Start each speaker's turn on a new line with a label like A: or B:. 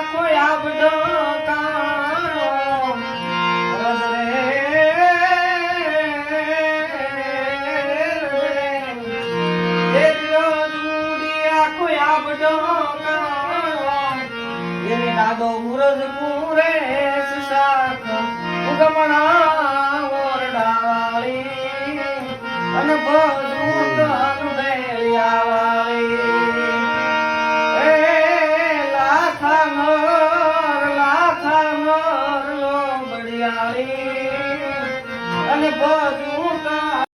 A: આખો આબડો કાણો દાદો મુરજ પૂરે શાખ ઉગમણા ઓરડાવાળી અને ભજવું બેળિયાવાળી એ લાખા મર લો બડિયાળી અને ભજવું